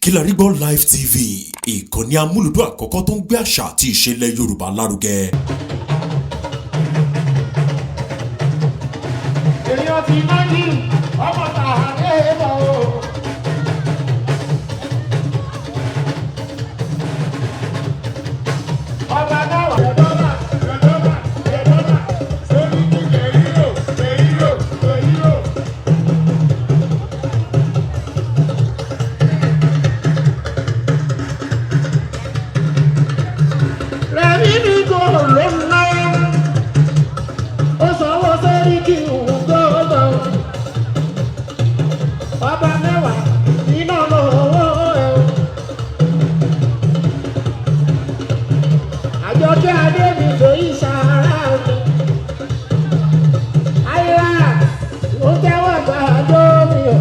Kilarigbo Live TV, ìkànnì amúlùdún àkọ́kọ́ tó ń gbé àṣà àti ìṣẹ̀lẹ̀ Yorùbá lárugẹ. Èèyàn ti máa ń yí ọmọ tààrà ẹ̀rọ o. Ọba náà wà lọ́dọ́mà, sórí ní kẹ̀hírò. Rẹ̀mí ní kò ló ń ná. Ó sanwó sórí kí òun gbọ́dọ̀. Ọba mẹ́wàá iná lọ́wọ́ ẹ̀ o. Àjọkẹ́ Adébí lóyún ìṣàrà òkè. Ayé ó tẹ́wọ́ gbàdó mi o.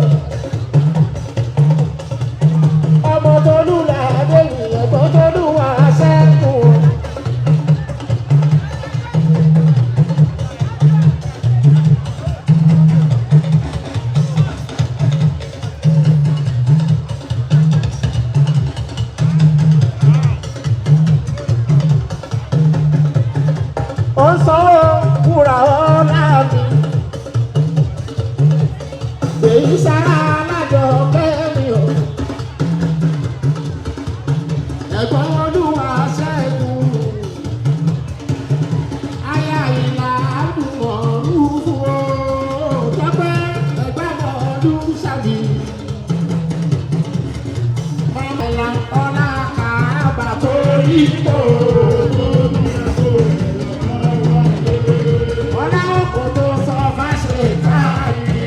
Ọmọ Tolú làdé ìyẹ̀bọ Tolú wà sẹ́kù o. Ó ń sanwó kúra ọ̀la mi. Èyí sára alájọ kẹ́mi o. Ẹ̀gbọ́n Olúwa ṣẹ́gun. Aya ìlà àdúgbò rúfú o. Tọ́pẹ́ ẹ̀gbọ́n ọdún ṣàbí. Ọmọlá ọlá kàábà tó yí kò. Ọlá òkò tó sọ fáṣe káàrí.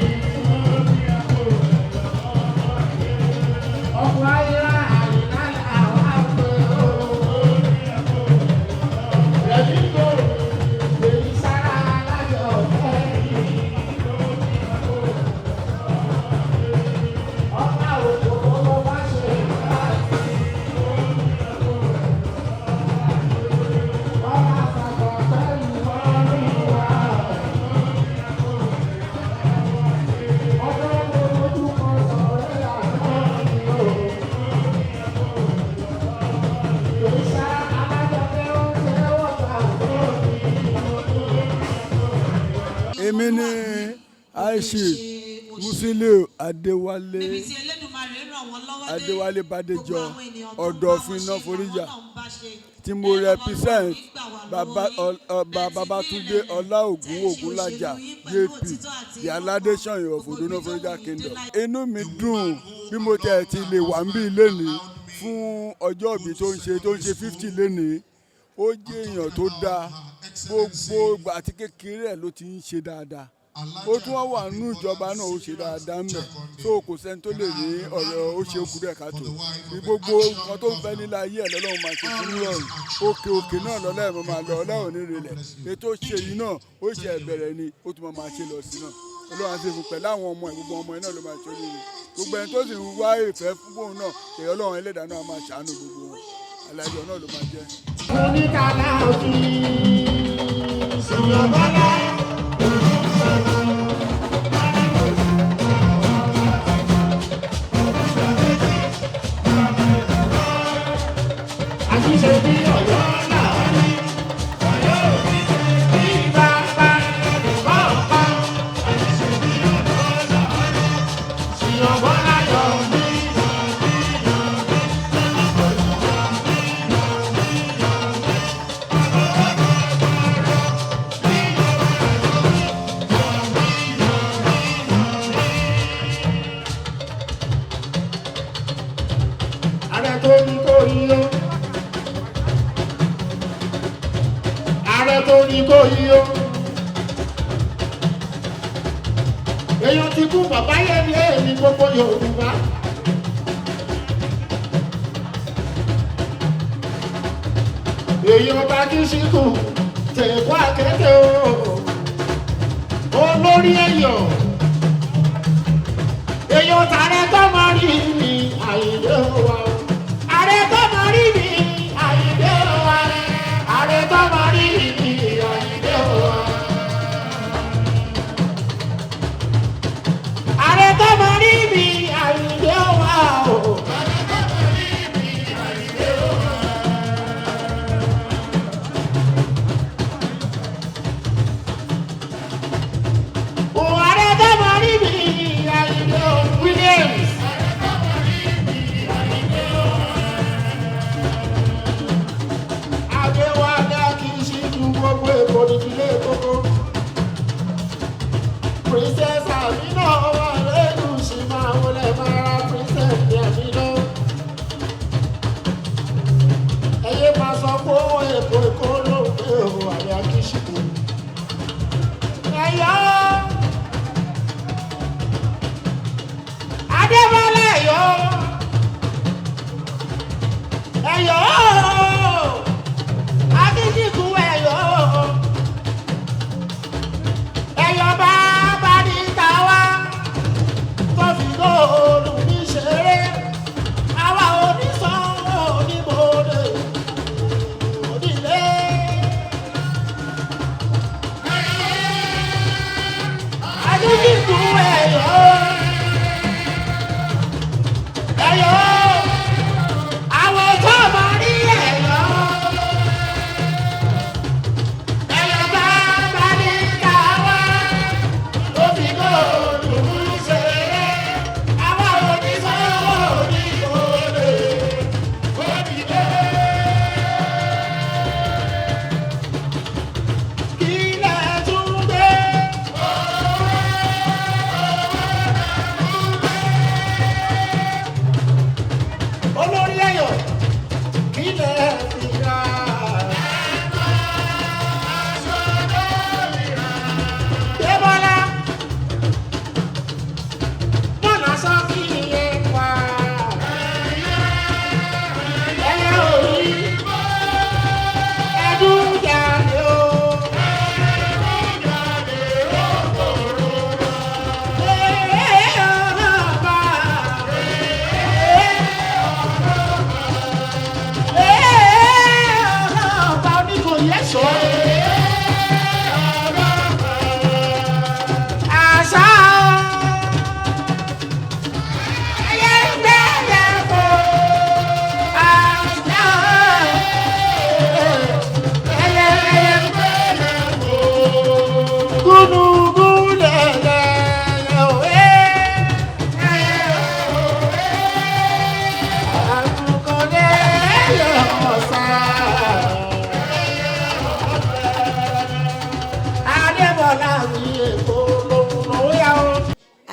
Ọkùnrin ayé àyíká àwọn àgbẹ̀ o. Ẹ̀mí kò èyí sára alájọ fẹ́ẹ́. Ọlá òkò tó fáṣe káàrí. Ọlá àfàkọ́ pẹ̀lú ọ̀rìn wa. Ọjọ́ ojú kan sọ̀rọ̀ àná mi o. Èyí sára alájọ fẹ́ ó tẹ́wọ́ gbà lórí. Èmi ni Aishi Musiliu Adewale Adewale Badejo Ọ̀dọ̀fin náà foríjà tí mo represent Babatunde Ọláògùn Ògúnlájà JP the Aládéṣàn Ìwọ̀fọ̀dọ̀ náà foríjà kingdom. Inú mi dùn bí mo tẹ̀ ti lè wà ń bí lénìí fún ọjọ́ ìbí tó ń ṣe 50 lénìí. Ó jẹ́ èèyàn tó dáa, gbogbo ìgbà àti kékeré ẹ̀ ló ti ń ṣe dáadáa. Ó tún wà nínú ìjọba náà ó ṣe dáadáa mẹ́, tó kò sẹ́ni tó lè ní ọ̀rọ̀ ó ṣe okùn rẹ̀ káàtó. Gbogbo nǹkan tó ń fẹ́ nílé ayé ẹ̀ lọ́lọ́run máa ṣe fún rọrùn. Òkè náà lọ́lá ẹ̀ máa lọ ọlọ́run ní ìrẹ̀lẹ̀. Ètò ṣe yìí náà ó ṣe ẹ̀bẹ̀rẹ̀ ni ó tún máa ṣe lọ sí náà. Ọlọ́run àti ìfún pẹ̀lú àwọn ọmọ ẹ̀ gbogbo ọmọ ẹ̀ náà ló máa ṣe oríire. Gbogbo ẹni tó sì ń wá ìfẹ́ fún bóun náà èyí ọlọ́run ẹlẹ́dàá náà máa ṣàánú gbogbo wọn. Alájọ náà ló máa jẹ́. Oníkàlà òfin ṣùgbọ́n àṣìṣe bí ọ̀yọ́ láàárín ọ̀yọ́ òbí bí bàbá bàbá àṣìṣe bí ọ̀yọ́ láàárín ṣìyọ̀bọ̀ láyọ̀ bí. Ààrẹ tó ní kò yíyó. Ààrẹ tó ní kò yíyó. Èèyàn ti kú bàbá yẹn ní èmi gbogbo Yorùbá. Èèyàn bá kí síkù tẹ̀kọ́ àkété o. Olórí èèyàn. Èèyàn tààrẹ tó máa rí mi àyè wa. Ààrẹ tó máa rí mi àyè wa. Ààrẹ tó máa rí mi àyè wa.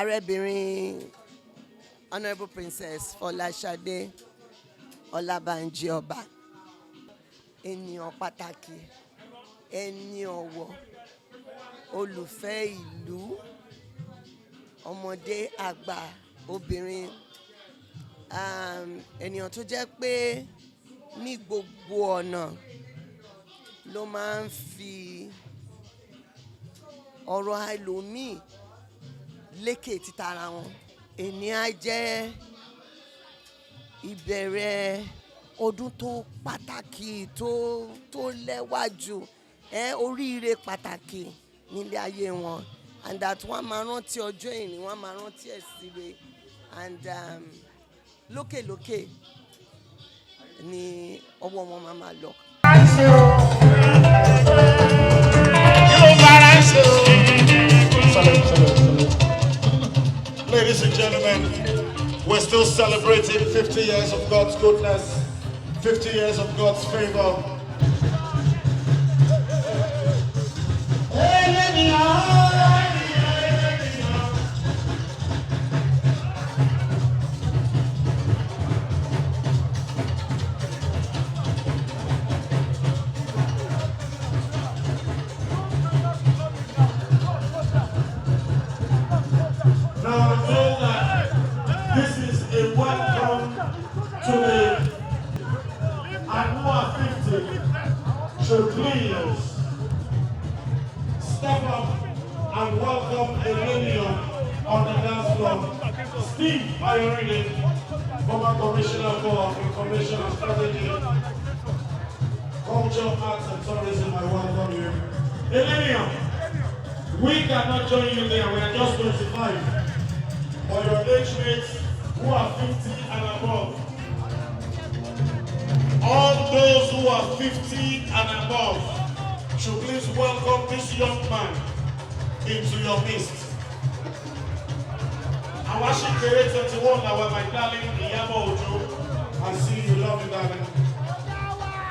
Arábìnrin Honourable Princess Sade Ọlábánjí Ọba, ènìyàn pàtàkì, ẹni ọ̀wọ̀, olùfẹ́ ìlú, ọmọdé, àgbà, obìnrin, ènìyàn tó jẹ́ pé ní gbogbo ọ̀nà ló máa ń fi ọ̀rọ̀ ẹlòmíì lékè títara wọn. Èní á jẹ́ ìbẹ̀rẹ̀ ọdún tó pàtàkì tó lẹ́wà jù, oríire pàtàkì nílé ayé wọn, and that wọ́n máa rántí ọjọ́ ìní, wọ́n máa rántí ẹ̀sìnre, and lókèlókè ni ọwọ́ wọn máa lọ. Ladies and gentlemen, we're still celebrating 50 years of God's goodness, 50 years of God's favor. So please step up and welcome Hon.Eleniyan on the dance floor. Steve Ayuba, former Commissioner for Information and Strategy, Culture, Arts and Tourism, I welcome you. Hon.Eleniyan, we cannot join you there, we are just 25. For your age mates who are 50 and above, all those who are 50 and above should please welcome this young man into your midst. Our Shikere 21, my darling Ayuba Ojo, I see you, love you, darling.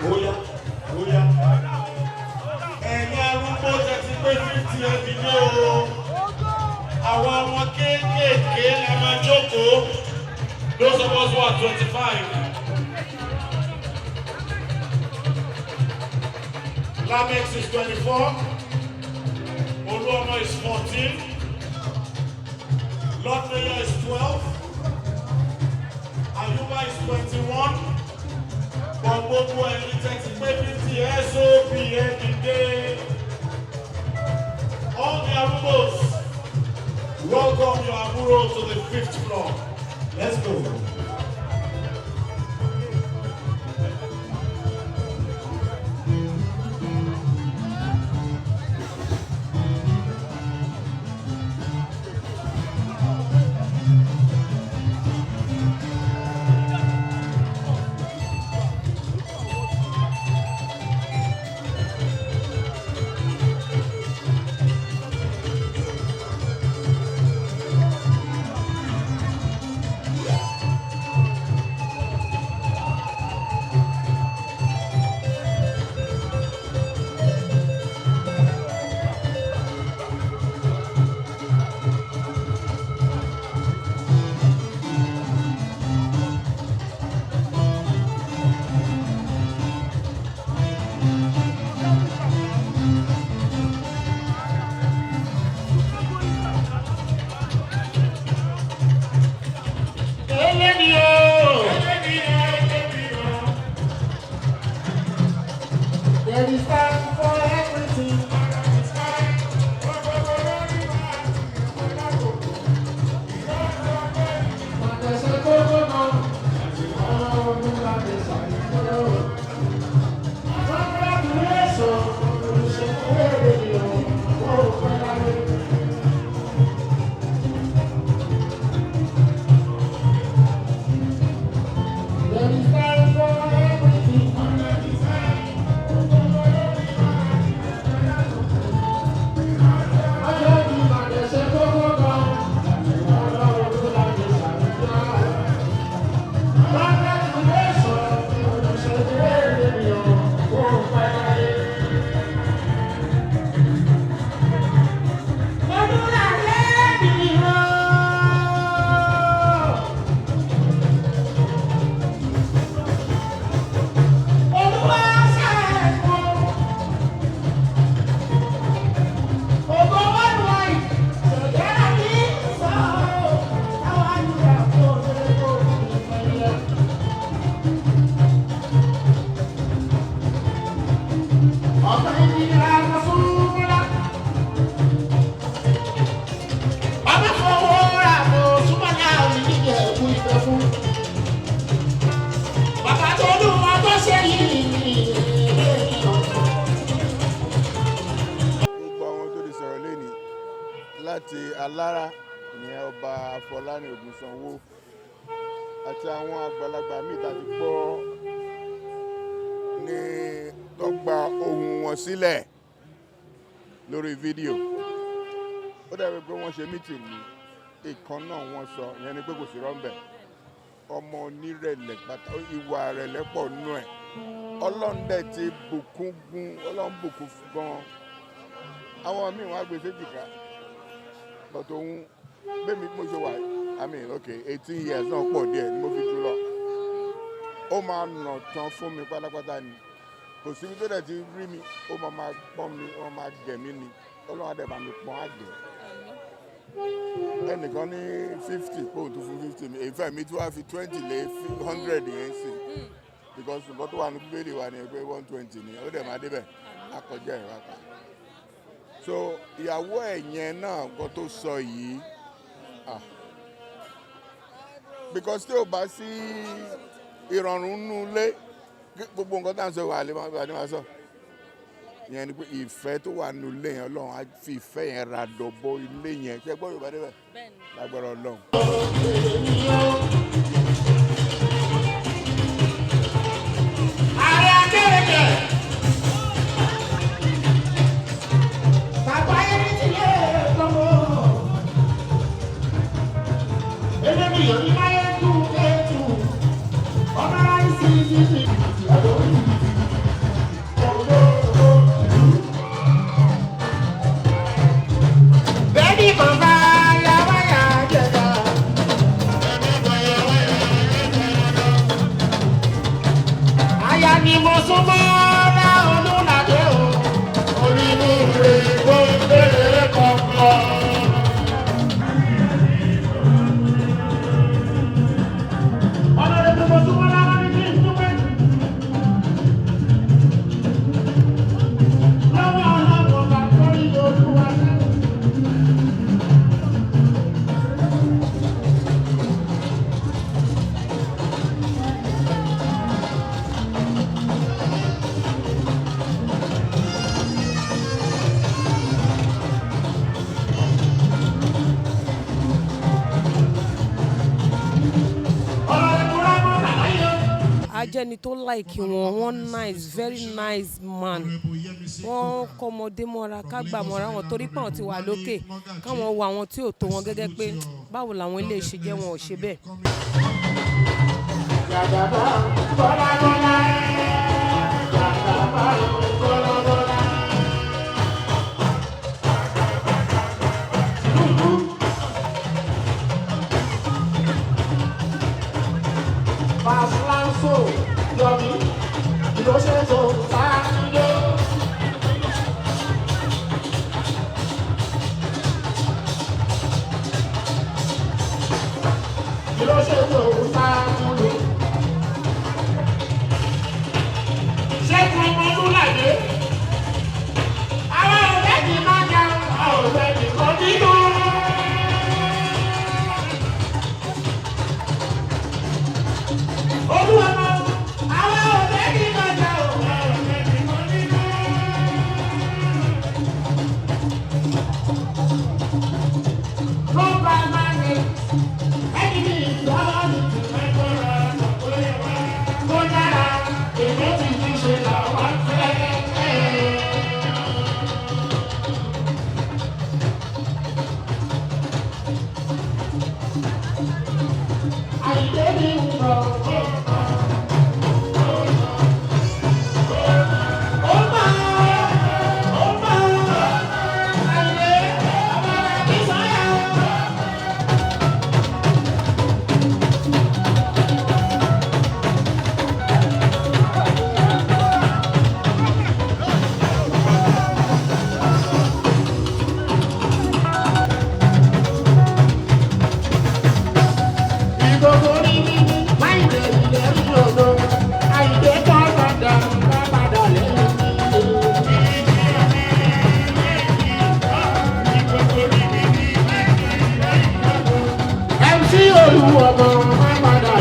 Oh yeah. And arúgbó tẹ́tí pé 50 every day o. Àwọn ọmọ kéékèèké la máa jókòó. Those of us who are 25. Lamex is 24, Oluomo is 14, Lord Mayor is 12, Ayuba is 21, Gbogbo ẹni tẹ́tí pé 50 SOP every day. All the Arubos, welcome your Aburo to the 5th floor. Let's go. There is time for everything. There is time for everything. Bàbá tó lù wá tó ṣe yìí ni gbogbo àwọn tó ti sọ̀rọ̀ lẹ́ni láti alára ìyẹn ọba Afọláni Ògúnsanwó àti àwọn àgbàlagbà míì tàbí gbọ́ ní tó gba ohùn wọn sílẹ̀ lórí fídíò. Ó dàbí pé wọ́n ṣe mítìn ní ìkan náà wọ́n sọ ìyẹn ni pé kò sí rọ́ńbẹ̀. Ọmọ onírẹ̀lẹ̀ pátá ìwà rẹ̀lẹ̀ pọ̀ nú ẹ̀. Ọlọ́run dẹ̀ ti bùkún gún Ọlọ́run bùkún gan-an. Àwọn míì wọ́n á gbé séjìká but òun bẹ́ẹ̀ mi mo ṣe wà okay 18 years náà pọ̀ díẹ̀ ni mo fi jù lọ. Ó máa nà tán fún mi pátápátá ni kò síbi tó dẹ̀ ti rí mi ó máa pọ́n mi ó máa gẹ̀ mí ni Ọlọ́run á dẹ̀ bá mi pọ́n àgbẹ̀. Ẹnìkan ní 50 kóhùn tó fún 50 mi ìfẹ́ mi tí wàá fi 20 lé 100 yẹn sí because nǹkan tó wà ní bíbélì wa ni pé 120 ni ó dẹ̀ máa débẹ̀ akọjá ìwà kan. So ìyàwó ẹ̀ yẹn náà nǹkan tó sọ yìí because tí o bá sí ìrọ̀rùn nínú ilé gbogbo nǹkan tá à ń sọ wà lè máa sọ ìyẹn ni pé ìfẹ́ tó wà nínú ilé yẹn Ọlọ́run á fi ìfẹ́ yẹn ra dọ̀bọ ilé yẹn ṣé gbọ́ Yorùbá débẹ̀ lágbára Ọlọ́run. ààrẹ akérèké. Bàbá yẹn ní ti lé gbọ́mọ. Ẹlẹ́mìyàn ní máyé tú ètù. Ọmọ aráyé sí sí. Bẹ́ẹ̀ni kan bá yá wáyà jẹ̀dá. Aya ni mo súnmọ́ lá Olúlàdé o. Orí mi rè kó bèrè kọ̀ọ̀kan. Ọlọ́run tó mo súnmọ́ lá wọ́n ní kí n dúpẹ́. Lọ́wọ́ ọlọ́run bá torí Olúwa náà. ajẹ́ni tó láìkí wọn wọ́n nice very nice man wọ́n kọ́mọdé mọ́ra kágbà mọ́ra wọn torí pé àwọn ti wà lókè káwọn wo àwọn tí ò tó wọn gẹ́gẹ́ pé báwo làwọn ilé ṣe jẹ́ wọn ò ṣe bẹ́ẹ̀. Jàgàbá bọ́lá bọ́lá jàgàbá bọ́lá bọ́lá. Fàṣlanṣó yọ̀mí ìlọṣẹ́ṣó sáńdé. Ìlọṣẹ́ṣó sáńdé. Ṣé kí ọmọ ọdún láyé? Àwọn ọ̀rẹ́ mi máa ń jẹun, àwọn ọ̀rẹ́ mi kọ́ nínú. Olúwa máa ń àwọn ọ̀rẹ́ mi máa ń jẹun, àwọn ọ̀rẹ́ mi kọ́ nínú. Ló bá máa ń ní ẹni ní ìdáwọ́ ní ìmẹ́kọ̀ọ́ra kó dára èmi ti fi ṣe làwọn fẹ́. Àìdé ní ìrọ̀ ó máa àìdé ọmọ mi sọ́yà. Ìgbòho ní mímú máì lè ilẹ̀ rí odò. Àìdé kọ́ padà bá padà lẹ́yìn mi. MC Olúwọ̀mọ̀ má padà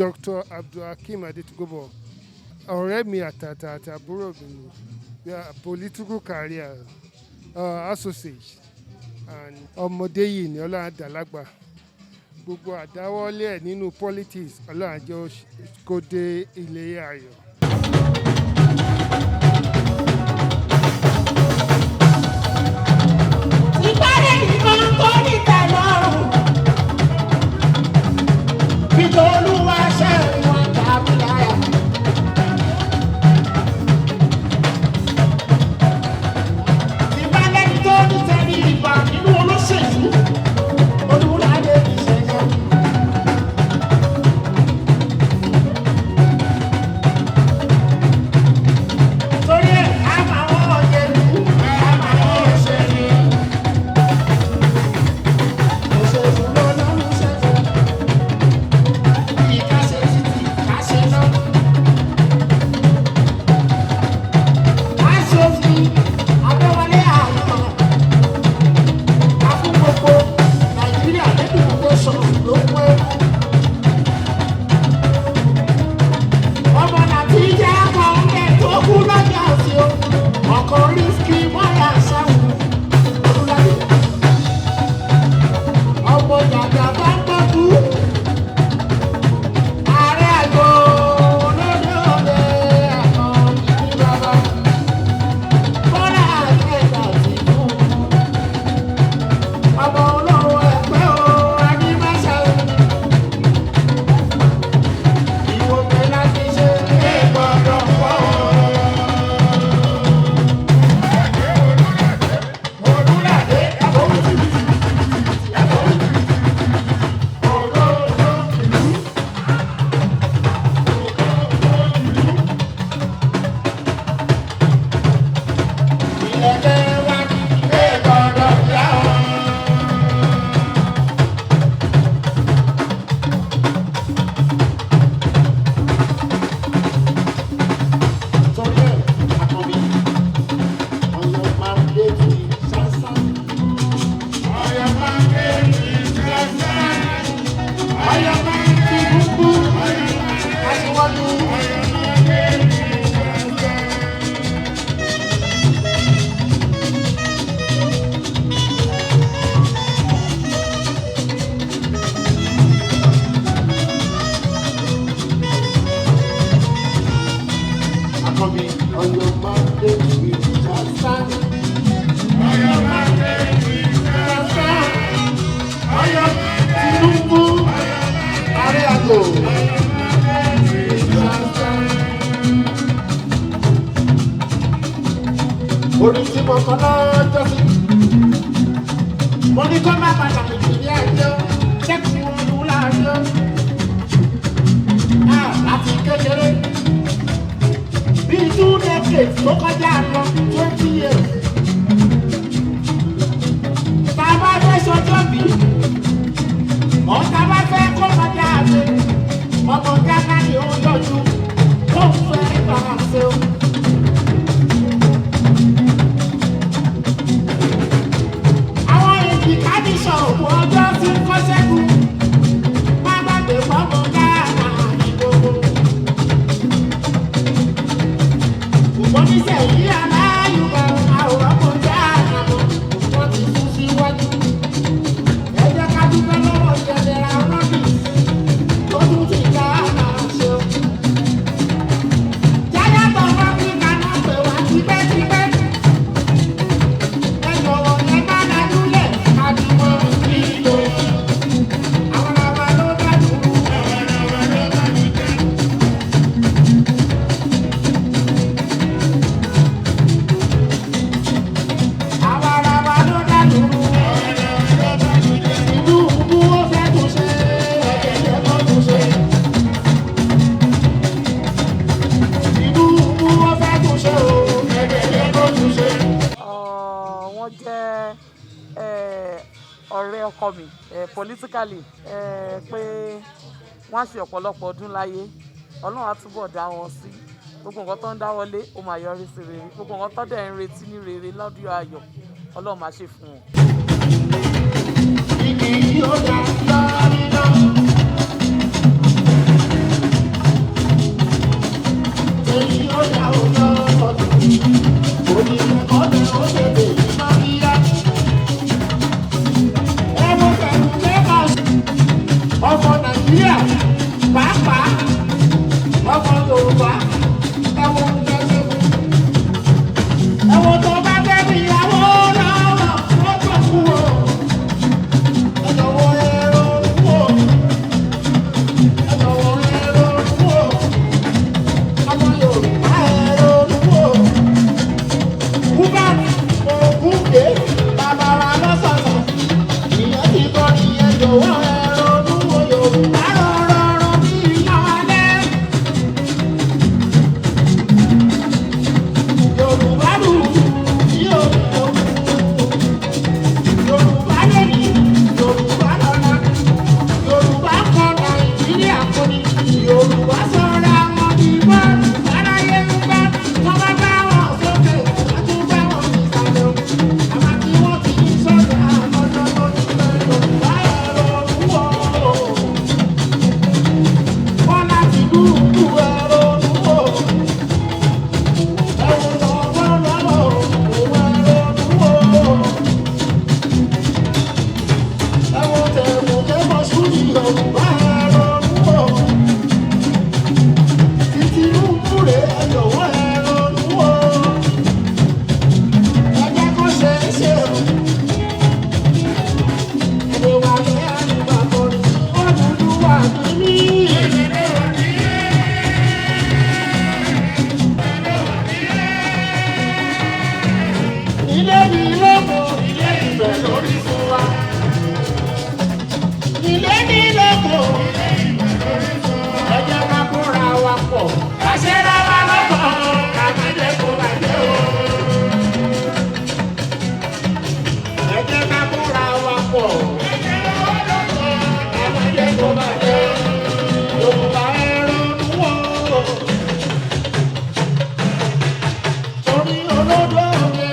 Dr. Abdulhakeem Adetogobo, ọ̀rẹ́ mi àtàtà àti àbúrò mi ni. We are political career associates and ọmọdé yìí ni Ọlọ́run àdàlágbà. Gbogbo àdáwọ́lé ẹ̀ nínú politics Ọlọ́run àjọ kó dé ilé ayọ̀. Ìbára nìkan tó ní tẹ̀lọ́rùn. Bíjọ́ olúwa ṣe wọn tàbí láyà. Ìbára nìkan tó ní tẹ̀lé ìgbà nínú olóṣèlú. Olúwadé ti ṣẹ̀ṣẹ̀. Torí ẹ̀ á máa wọ́n ọ̀jẹ̀lú, á máa wọ́n òṣèlú. Òṣèlú ló lọ́rùn ṣẹ̀ṣẹ̀. Bí ká ṣe títì, ká ṣe náà. Aṣòfin Adéwálé Ayuba. A fún gbogbo Nàìjíríà lẹ́bi ìwòsàn ló pé. Ọmọ Nàìjíríà kan lè tó kú lọ́jà sí o. Ọkọ̀ Rísíkì Mọ́yà Ṣáwù. Olúladé. Ọmọ Jàjà bá ń gbọ́kú. Ààrẹ àgọ́ olódò ọ̀dẹ àkọ́ ìdí bàbá. Bọ́lá àgbẹ̀dà sí fún. Ọmọ olówó ẹgbẹ́ o, ẹni má ṣàwù. Ìwò pé láti ṣe é gbọ́dọ̀ pọ̀ o. Olúladé ẹ̀kọ́ wìtìwìtì. Ẹ̀kọ́ wìtìwìtì. Olódò ìlú. Ìlẹ̀kẹ̀ wá ní é gbọ́dọ̀ yá o. Torí ẹ̀ àkọ́bí ọ̀yọ́ máa ń lé ti ṣáṣá. Ọ̀yọ́ máa ń lé ti ṣáṣá. Ọ̀yọ́ máa ń ti gbogbo. Aṣíwájú. Ọ̀yọ́ máa ń lé ti ṣáṣá. Àkọ́bí ọ̀yọ́ máa ń lé ti ṣáṣá. Ọ̀yọ́ máa ń lé ti ṣáṣá. Ọ̀yọ́ Tinubu. Ààrẹ àgọ́. Orí tí mo kọ́ lọ́jọ́ sí. Mo ní kó má pàtàkì jù ní ẹjọ́, ṣẹ́kù wọn lù láàjọ́. Láti kékeré. Bíi 2 decades tó kọjá lọ 20 years. Tá a bá fẹ́ ṣọjọ́ bí, ọ̀tá bá fẹ́ kó kọjá àgbẹ̀. Ọmọ Ghana ni ó yọjú, ó ń fẹ́ bàbá ṣe o. Àwọn èdè kádìsọ̀ òkú ọjọ́ tí ń kọ́ sẹ́kù. Má má gbé fọ́mọ Ghana ní gbogbo. Ṣùgbọ́n níṣẹ́ yìí aláyùbá àwòrán kò já àmọ́. Wọ́n ti sún síwájú. Ẹ jẹ́ ká dúpẹ́ lọ́wọ́ ìjẹ̀dẹ̀ra rọ́bì tó tún ti Ghana ṣe o. Jáyà tó Áfíríkà náà pè wá tipẹ́tipẹ́. Ẹ jọ̀wọ́ ẹ má dájúlẹ̀ àdúgbò ìlò. Àwọn ọmọ ló dájú. Àwọn ọmọ ló dájú. Tinubu ó fẹ́ tún ṣe, ẹ̀jẹ̀ kó tún ṣe. Tinubu ó fẹ́ tún ṣe o, ẹ̀jẹ̀ kó tún ṣe. Wọ́n jẹ́ ọ̀rẹ́ ọkọ mi politically pé wọ́n á ṣe ọ̀pọ̀lọpọ̀ ọdún láyé. Ọlọ́run á túbọ̀ dá wọn sí. Gbogbo nǹkan tó ń dáwọ́lé ó máa yọrí sí rere. Gbogbo nǹkan tó dẹ̀ ń retí ní rere lọ́dún ayọ̀ Ọlọ́run máa ṣe fún wọn. Igi yóò dá lórí náà. ọmọ Nàìjíríà pàápàá ọmọ Yorùbá ẹ̀wọ̀n jẹ́jẹ́ ẹ̀wọ̀n tó bá fẹ́ bí ìyàwó lọ́wọ́ ó tó kú o ẹ̀jọ̀wọ́ ẹ̀rọ kú o ẹ̀jọ̀wọ́ ẹ̀rọ kú o ọmọ Yorùbá ẹ̀rọ kú o wúbà ògúngbé bàbá wa lọ́sọ̀ọ̀sọ̀ ìyẹn ti kọ́ nìyẹn jọ̀wọ́ ẹ̀rọ kú o Yorùbá rọrọrọ bí ìyáwálé. Yorùbá lù tí ó lò Yorùbá lèmi Yorùbá lọ́la Yorùbá kọ Nàìjíríà kò ní Yorùbá sọ̀rọ̀ àwọn ìbọn aráyé ń bá wọn bá bá wọn sókè wọn tún bá wọn nísàlẹ̀ o àmọ́ tí wọ́n ti ń sọ̀rọ̀ àkọ́jọ́ tó ti fẹ́ Yorùbá ẹ̀rọ wúwo wọn láti dúdú ẹ̀rọ wúwo. Ilé mi lóko, ilé ìbẹ̀ lórí fún wa. Ilé mi lóko, ẹ jẹ́ ká kóra wa pọ̀. Kàṣẹ́ ra wa lọ́kọ̀, kàmájẹ́ kó bàjẹ́ o. Ẹ jẹ́ ká kóra wa pọ̀. Kàmájẹ́ kó bàjẹ́ o. Yorùbá ẹ ronú wò. Torí olódò mi.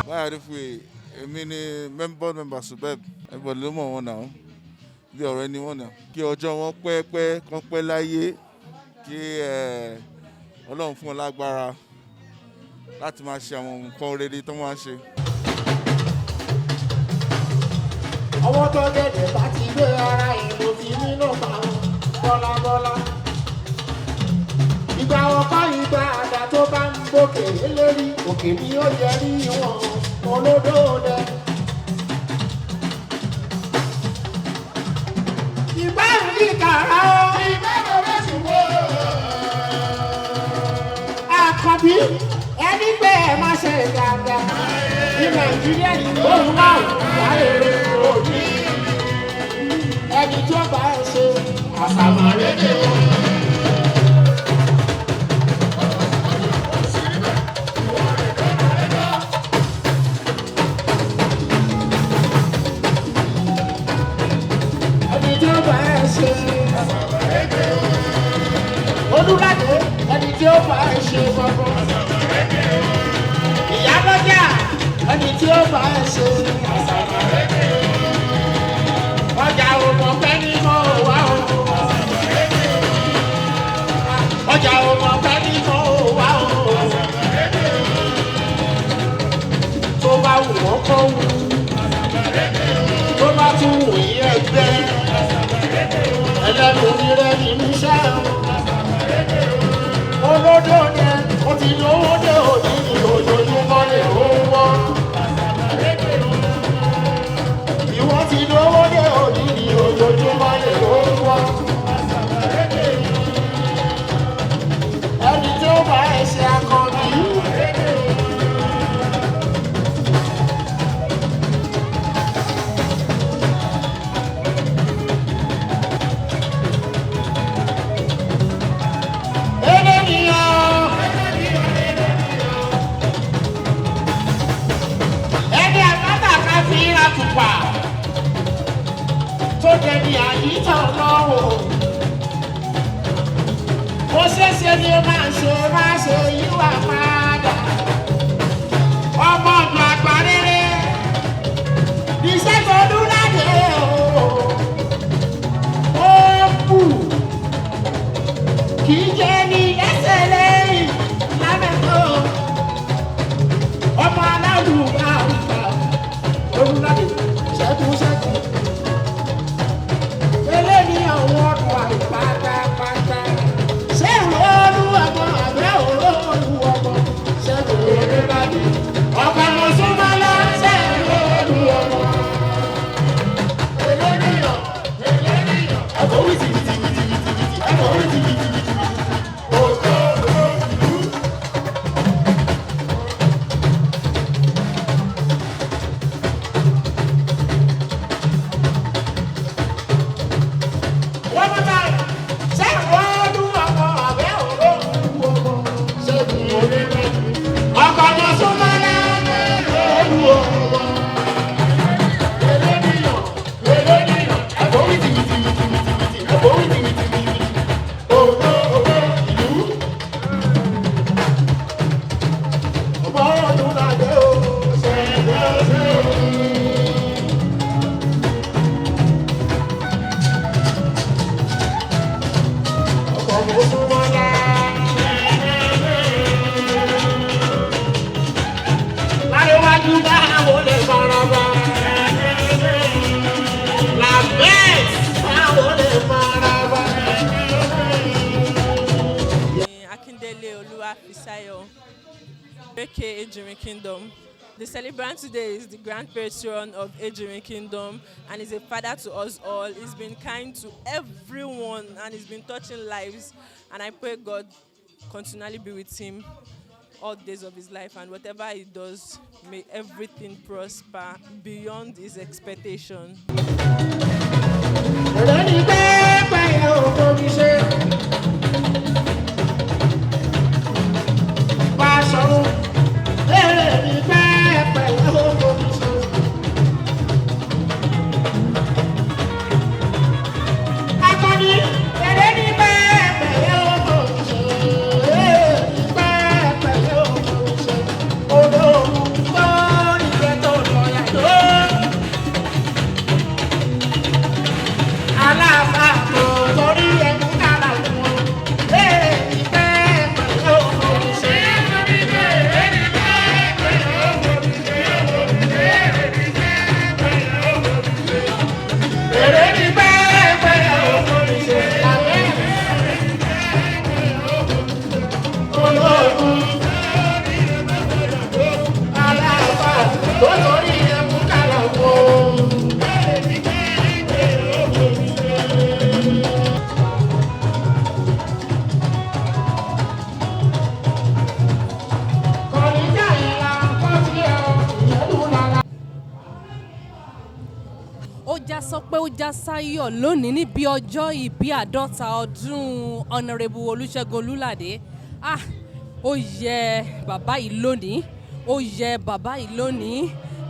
Báyọ̀ èmi ni board member subeb everybody ló mọ̀ wọn náà bí ọ̀rẹ́ ni wọ́n náà kí ọjọ́ wọn pẹ́ kán pẹ́ láyé kí Ọlọ́run fún wọn lágbára láti máa ṣe àwọn nǹkan rere tó máa ń ṣe. Ọwọ́ tó gẹ̀dẹ̀ bá ti gbé ara ìlú ti nínú bọ́lábọ́lá. Ìgbà ọkọ ìgbà àdá tó bá ń gòkè lérí òkè ni ó yẹ rí wọn olódòdó. Ìgbà rí kàrá o. Ìgbà bẹ̀rẹ̀ ṣùgbọ́n. Àkànbí ẹni pé ẹ má ṣe dáadáa ní Nàìjíríà òun náà wà èrè òní. Ẹni tó bá ẹ ṣe àṣàmọ̀ rédè o. Olúládé ẹni tí ó bá ẹ ṣe gbọ́gbọ́. Ìyálọ́jà ẹni tí ó bá ẹ ṣe. Ọjà òmò pẹ́ ní mọ́ wá o. Ọjà òmò pẹ́ ní mọ́ wá o. Tó bá wù wọ́n kó wù. Tó bá tún wù yí ẹgbẹ́. Ẹlẹ́nu onírẹ́ ní níṣẹ́ o. Olódò ni ó ti lówó dé òní ní ojoojúmọ́ lè rówó. Ìwọ ti lówó dé òní ní ojoojúmọ́ lè rówó. Ẹni tí ó bá ẹ ṣe akọni. èyí tọ̀ lọ́wọ́. Ó ṣeéṣe ni máa ṣe yíwà padà. Ọmọ ọ̀dọ̀ àgbà rere iṣẹ́ tó dúnládé o. Ó kù kì í jẹ́ ní lẹ́sẹ̀ lẹ́yìn lábẹ́kọ̀. Ọmọ alálùbá àwùjọ olùládé ṣẹ́kù. Eléyìí àwọn ọ̀dọ̀ àìpátápátá. Ṣé ìwé olúwọ̀gbọ̀ àbẹ́ olúwọ̀gbọ̀ ṣẹ́kù olùládé. Ọ̀pọ̀ àwọn súnmọ́lá ṣe ìwé olúwọ̀gbọ̀. Eléyìí ẹ̀fọ́ wìtìwìtì ẹ̀fọ́ wìtìwìtì. aka Ejimi Kingdom. The celebrant today is the grand patron of Ejimi Kingdom and is a father to us all. He's been kind to everyone and he's been touching lives. And I pray God continually be with him all the days of his life, and whatever he does, may everything prosper beyond his expectation. Sọ pé ó já sáyọ̀ lónìí níbi ọjọ́ ìbí 50 ọdún Hon.Eleniyan Olúṣẹ́gun Olúládé. Ó yẹ bàbá yìí lónìí, ó yẹ bàbá yìí lónìí.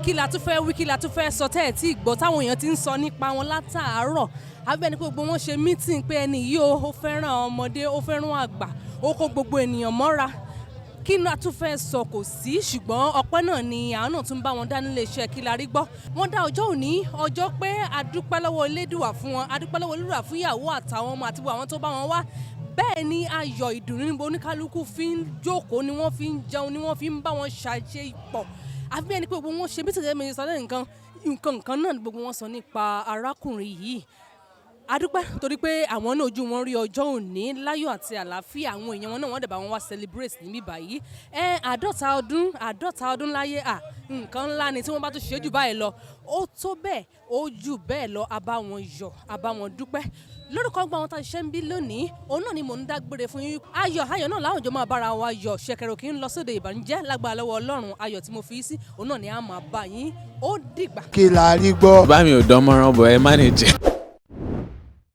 Kí la tún fẹ́ wí, kí la tún fẹ́ sọ tẹ́ ẹ̀ tí gbọ́ táwọn èèyàn ti ń sọ nípa wọn látàárọ̀. Àbẹ́ni pé gbogbo wọn ṣe mítìn pé ẹni yìí ó fẹ́ràn ọmọdé, ó fẹ́ràn àgbà, ó kó gbogbo ènìyàn mọ́ra. Kí ni a tún fẹ́ sọ kò sí, ṣùgbọ́n ọpẹ́ náà ni àwọn náà tún bá wọn dá nílé iṣẹ́ Kilarigbo. Wọ́n dá ọjọ́ òní ọjọ́ pé adúpẹ́ lọ́wọ́ Elédùà fún wọn, adúpẹ́ lọ́wọ́ Elédùà fún ìyàwó àtàwọn ọmọ àti àwọn tó bá wọn wá. Bẹ́ẹ̀ ni ayọ̀ ìdùnnú níbo oníkálukú fi ń jókòó, ni wọ́n fi ń jẹun, ni wọ́n fi ń bá wọn ṣàṣepọ̀. Àbí ẹni pé gbogbo wọn ṣe bí tẹ̀lé mi sọ lẹ́yìn nǹkan náà ni gbogbo wọn sọ nípa arákùnrin yìí. Adúpẹ́ torí pé àwọn náà ojú wọn rí ọjọ́ òní láyọ̀ àti àlàáfíà, àwọn èèyàn wọn náà wọ́n dẹ̀ bá wọn wá celebrate níbí báyìí. 50 ọdún láyé, nǹkan ńlá ni tí wọ́n bá tún ṣe jù báyìí lọ. Ó tó bẹ́ẹ̀, ó jù bẹ́ẹ̀ lọ, a bá wọn yọ̀, a bá wọn dúpẹ́. Lórúkọ gbogbo àwọn tá a ṣiṣẹ́ ń bí lónìí, òun náà ni mò ń dágbére fún yín. Ayọ̀ náà láwùjọ máa bára wa yọ̀, ṣẹ̀kẹ̀rẹ̀ kì í lọ sóde ìbànújẹ́ lágbára lọ́wọ́ Ọlọ́run. Ayọ̀ tí mo fi sí, òun náà ni a máa bá yín. Ó dìgbà. Kilarigbo. Bá mi ò dán mọ́rán bọ̀ ẹ manage.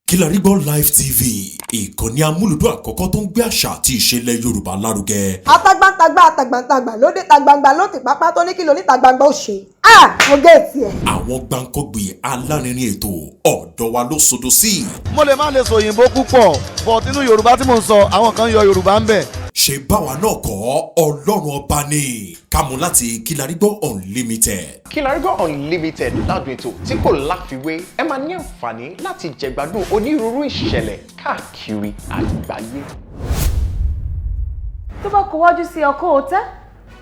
Kilarigbo Live TV ìkànnì amúlùdún àkọ́kọ́ tó ń gbé àṣà àti ìṣẹ̀lẹ̀ Yorùbá lárugẹ. Atagbantagba lóde tagbangba ló ti pápá tó ní kí ló ní tagbangba ó ṣe. Mo gé etí ẹ̀. Àwọn gbàǹkọ́gbì alárinrin ètò ọ̀dọ́ wa ló sodo sí. Mo lè má lè sọ òyìnbó púpọ̀ but nínú Yorùbá tí mo ń sọ àwọn kan yọ Yorùbá ń bẹ̀. Ṣé báwa náà kọ́ Ọlọ́run ọba ni kámú láti Kilarigbo Unlimited. Kilarigbo Unlimited ládùn ètò tí kò láfiwé ẹ máa ní àǹfààní láti jẹ̀gbádùn onírúurú ìṣẹ̀lẹ̀ káàkiri àgbáyé. Tó bá kó wájú sí ọkọ ọ̀tá,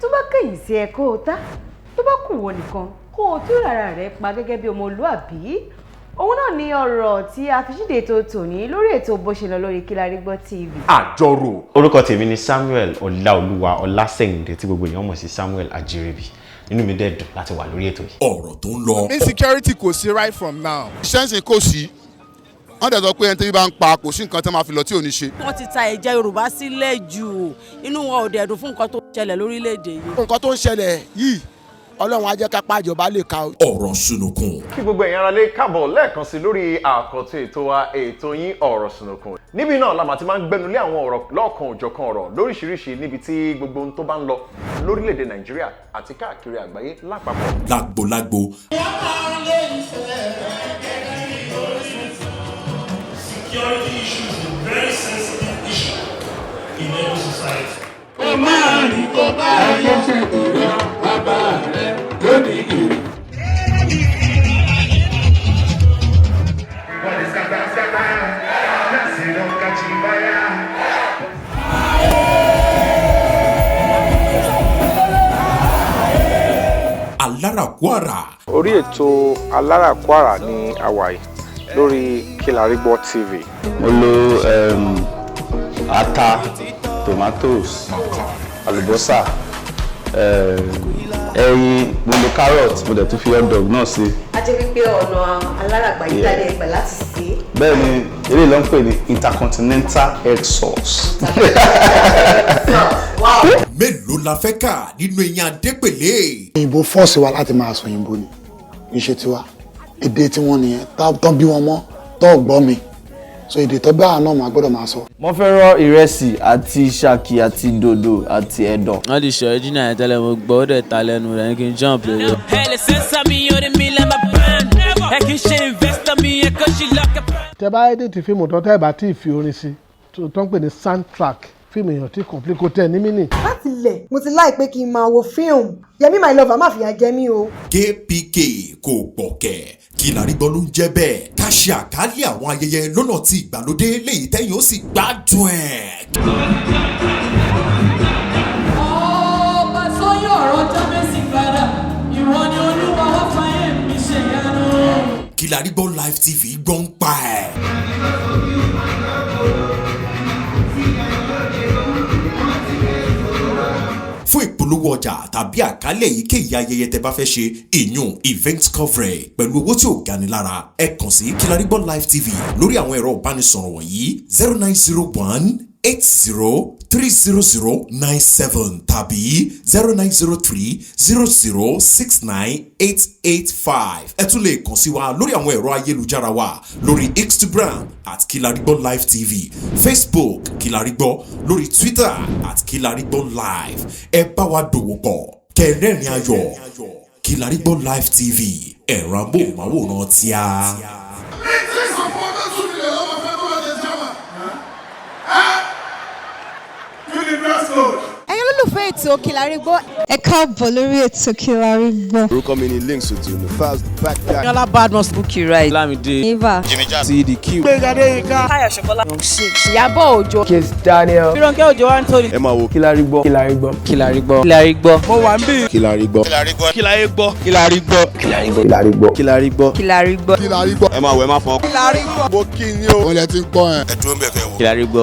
tó bá kẹ̀yìn sí ẹ̀kọ́ ọ̀tá, tó bá kù wọ nìkan kó o tún rárá rẹ̀ pa gẹ́gẹ́ bí ọmọlúàbí. Òun náà ni ọ̀rọ̀ tí a fi ṣíde ètò tòní lórí ètò bó ṣe lọ lórí Kilarigbo TV. Àjọrò. Orúkọ tèmi ni Samuel Ọláolúwa Ọlásẹ̀yìndé tí gbogbo èèyàn mọ̀ sí Samuel Ajírébi. Inú mi dẹ̀ dùn láti wà lórí ètò yìí. Ọ̀rọ̀ tó ń lọ. Insecurity kò sí right from now. Ṣẹ́ǹsì kò sí. Wọ́n dẹ̀ sọ pé ẹni tí bá ń pa kò sí nǹkan tí wọ́n máa fi lọ tí ò ní ṣe. Wọ́n ti ta ẹ̀jẹ̀ Yorùbá sílẹ̀ jù. Inú wọn ò dẹ̀ dùn fún nǹkan tó ń ṣẹlẹ̀ lórílẹ̀‐èdè yìí. Nǹkan tó ń ṣẹlẹ̀ yìí Ọlọ́run á jẹ́ ká pa ìjọba lè ka. Ọ̀rọ̀ sunukun. Kí gbogbo ẹ̀yin aráalé káàbọ̀ lẹ́ẹ̀kan sí lórí àkọ́tún ètò wa ètò yín ọ̀rọ̀ sunukun. Níbi náà la máa ti máa ń gbẹnulé àwọn ọ̀rọ̀ lọ́ọ̀kan òjọ̀kan ọ̀rọ̀ lóríṣiríṣi níbi tí gbogbo ohun tó bá ń lọ lórílẹ̀‐èdè Nàìjíríà àti káàkiri àgbáyé lápapọ̀. Lágbo. Security issues is a very sensitive issue in every society. Aláràkúàrà. Orí ètò Aláràkúàrà ní àwàyè lórí Kilarigbo TV. Mo lo ata, tomatoes, àlùbọ́sà, ẹyin, mo lo carrot, mo dẹ̀ tún fi hot dog náà sí. A jẹ́ wípé ọ̀nà aláràgbà yìí dáadé ẹgbẹ̀ láti sè é. Bẹ́ẹ̀ ni eléyìí ló ń pè ní intercontinental egg sauce. Mélòó la fẹ́ kà nínú eyín Adépèlé? Òyìnbó fọ́ọ̀sì wa láti máa sọ òyìnbó ni iṣẹ́ tiwa èdè tí wọ́n nìyẹn tán bí wọn mọ́ tó gbọ́ mi so èdè tó bá àná máa gbọ́dọ̀ máa sọ. Mo fẹ́ràn ìrẹsì àti ṣàkì àti dòdò àti ẹ̀dọ̀. Wọ́n ti ṣe original yẹn tẹ́lẹ̀ mo gbọ́ ó dẹ̀ ta lẹ́nu rẹ̀ kí n jump lè lọ. Tẹ́ bá yẹ ti fíìmù tó tẹ́ bá tí ì fi orin sí tó ń pè ní soundtrack fíìmù èèyàn tí complete kò tẹ̀ ní mínì. Láti ilẹ̀ mo ti láì pé kí n máa wo fíìmù Yẹmí my lover má fìyà jẹ mí o. KPK kò gbọ̀kẹ̀ Kilarigbo ló ń jẹ́ bẹ́ẹ̀ ká ṣe àkálẹ̀ àwọn ayẹyẹ lọ́nà tí ìgbàlódé léyìí tẹ́yìn ó sì gbádùn ẹ̀. Ọba tó yọ ọ̀rọ̀ Jábésì padà ìwọ ni Olúwa wá fàyè mi ṣe ìyanu. Kilarigbo Live TV gbọ́n pa ẹ̀. Fún ìpolówó ọjà tàbí àkálẹ̀ èyíkéyìí ayẹyẹ tẹ́ bá fẹ́ ṣe ìyún event coverage pẹ̀lú owó tí ò gani lára ẹ kàn sí Kilarigbo Live TV lórí àwọn ẹ̀rọ ìbánisọ̀rọ̀ wọ̀nyí 0901-8030097 tàbí 0903-0069-885. Ẹ tún lè kàn sí wa lórí àwọn ẹ̀rọ ayélujára wa lórí Instagram @Kilarigbo Live TV, Facebook Kilarigbo, lórí Twitter @Kilarigbo Live. Ẹ bá wa dòwò pọ̀ kẹrẹ́rìn ayọ̀. Kilarigbo Live TV ẹ̀rọ amóhùnmáwòrán tíá. Ẹ̀yin olólùfẹ́ ètò Kilarigbo. Ẹ káàbọ̀ lórí ètò Kilarigbo. Orúkọ mi ni Links Otuno, fast back guy. Yọlá Badmus Bukky Right. Lamide. Eva. CDQ. Gbẹ̀gàdé Yinka. Táyọ̀ Ṣọkọlá. Ìyábọ̀ Òjó. Kiss Daniel. Fíránkẹ́ Òjó Anthony. Ẹ máa wo Kilarigbo. Kilarigbo. Kilarigbo. Mo wà ń bí. Kilarigbo. Kilarigbo. Kilarigbo. Ẹ máa wẹ̀ máa fọ́. Kilarigbo. Mo kí ni o. Wọ́n lẹ ti ń gbọ́ ẹ̀. Ẹ dúró ń bẹ̀ fẹ́ wò. Kilarigbo.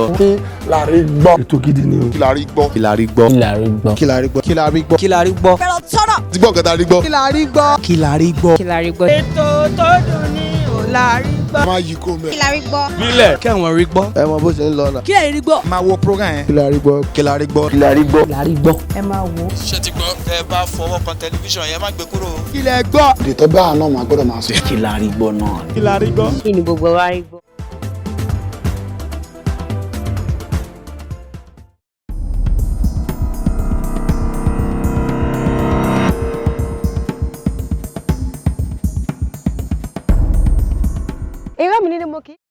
Ètò gidi ni o. Kilarigbo. Kilarigbo. Kilarigbo. Fẹ́ràn tọ́nà. Ti gbọ́ nǹkan tá a rí gbọ́. Kilarigbo. Ètò tó dùn ní Kilarigbo. Máa yí kó mẹ́. Kilarigbo. Bílẹ̀ kẹ́wọ̀n rí gbọ́. Ẹ mọ bó ṣe ń lọ náà. Kí lè rí gbọ́. Máa wo program yẹn. Kilarigbo. Ẹ máa wo. Ṣé ti gbọ́ tẹ́ ẹ bá fọwọ́ kan tẹlifíṣàn yẹn má gbé kúrò. Ilẹ̀ gbọ́. èdè tó bá àná máa gbọ́dọ̀ máa sọ. Kilarigbo náà. Kilarigbo. Kí ni gbogbo wa rí gbọ́? ará mi nílé mo kì í.